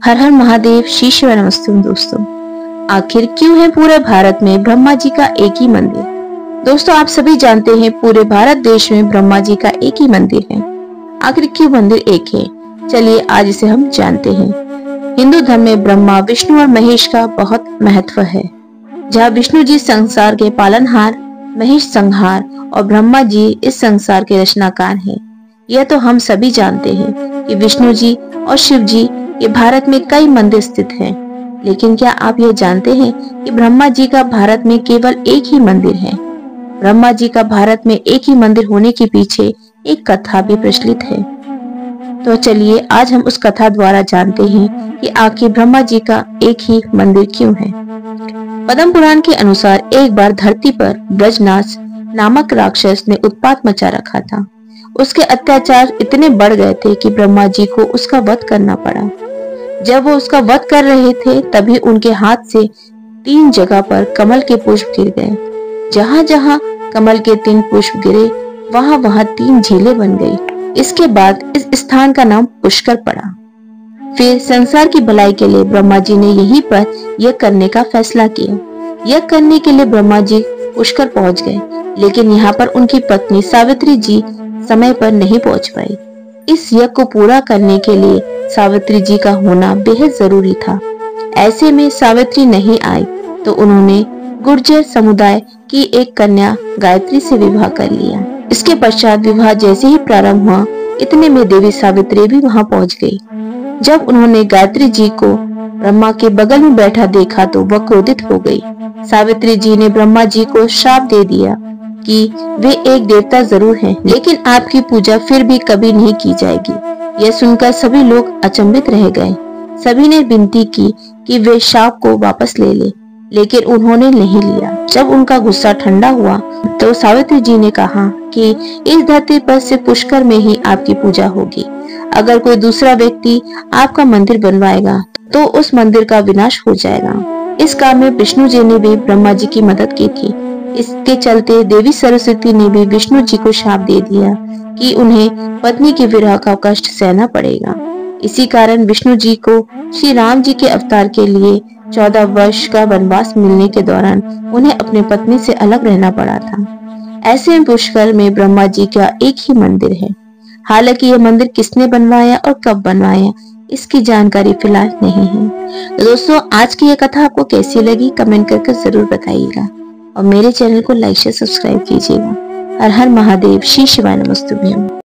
हर हर महादेव, श्री शिव नमस्ते दोस्तों। आखिर क्यों है पूरे भारत में ब्रह्मा जी का एक ही मंदिर? दोस्तों, आप सभी जानते हैं पूरे भारत देश में ब्रह्मा जी का एक ही मंदिर है। आखिर क्यों मंदिर एक है? चलिए आज इसे हम जानते हैं। हिंदू धर्म में ब्रह्मा, विष्णु और महेश का बहुत महत्व है। जहाँ विष्णु जी संसार के पालनहार, महेश संहार और ब्रह्मा जी इस संसार के रचनाकार हैं। यह तो हम सभी जानते हैं कि विष्णु जी और शिव जी ये भारत में कई मंदिर स्थित हैं। लेकिन क्या आप यह जानते हैं कि ब्रह्मा जी का भारत में केवल एक ही मंदिर है? ब्रह्मा जी का भारत में एक ही मंदिर होने के पीछे एक कथा भी प्रचलित है। तो चलिए आज हम उस कथा द्वारा जानते हैं कि आखिर ब्रह्मा जी का एक ही मंदिर क्यों है। पद्म पुराण के अनुसार एक बार धरती पर ब्रजनाथ नामक राक्षस ने उत्पात मचा रखा था। उसके अत्याचार इतने बढ़ गए थे कि ब्रह्मा जी को उसका वध करना पड़ा। जब वो उसका वध कर रहे थे तभी उनके हाथ से 3 जगह पर कमल के पुष्प गिर गए। जहां जहां कमल के 3 पुष्प गिरे वहां वहां 3 झीलें बन गई। इसके बाद इस स्थान का नाम पुष्कर पड़ा। फिर संसार की भलाई के लिए ब्रह्मा जी ने यहीं पर यज्ञ करने का फैसला किया। यज्ञ करने के लिए ब्रह्मा जी पुष्कर पहुंच गए, लेकिन यहाँ पर उनकी पत्नी सावित्री जी समय पर नहीं पहुंच पाई। इस यज्ञ को पूरा करने के लिए सावित्री जी का होना बेहद जरूरी था। ऐसे में सावित्री नहीं आई तो उन्होंने गुर्जर समुदाय की एक कन्या गायत्री से विवाह कर लिया। इसके पश्चात विवाह जैसे ही प्रारंभ हुआ, इतने में देवी सावित्री भी वहां पहुंच गई। जब उन्होंने गायत्री जी को ब्रह्मा के बगल में बैठा देखा तो वह क्रोधित हो गई। सावित्री जी ने ब्रह्मा जी को श्राप दे दिया कि वे एक देवता जरूर हैं, लेकिन आपकी पूजा फिर भी कभी नहीं की जाएगी। यह सुनकर सभी लोग अचंभित रह गए। सभी ने विनती की कि वे श्राप को वापस ले ले, लेकिन उन्होंने नहीं लिया। जब उनका गुस्सा ठंडा हुआ तो सावित्री जी ने कहा कि इस धरती पर से पुष्कर में ही आपकी पूजा होगी। अगर कोई दूसरा व्यक्ति आपका मंदिर बनवाएगा तो उस मंदिर का विनाश हो जाएगा। इस काम में विष्णु जी ने भी ब्रह्मा जी की मदद की थी। इसके चलते देवी सरस्वती ने भी विष्णु जी को शाप दे दिया कि उन्हें पत्नी के विरह का कष्ट सहना पड़ेगा। इसी कारण विष्णु जी को श्री राम जी के अवतार के लिए 14 वर्ष का वनवास मिलने के दौरान उन्हें अपनी पत्नी से अलग रहना पड़ा था। ऐसे में पुष्कर में ब्रह्मा जी का एक ही मंदिर है। हालांकि यह मंदिर किसने बनवाया और कब बनवाया, इसकी जानकारी फिलहाल नहीं है। तो दोस्तों, आज की यह कथा आपको कैसी लगी कमेंट करके जरूर बताइएगा और मेरे चैनल को लाइक शेयर सब्सक्राइब कीजिएगा। हर हर महादेव, श्री शिवाय नमस्तुभ्यम।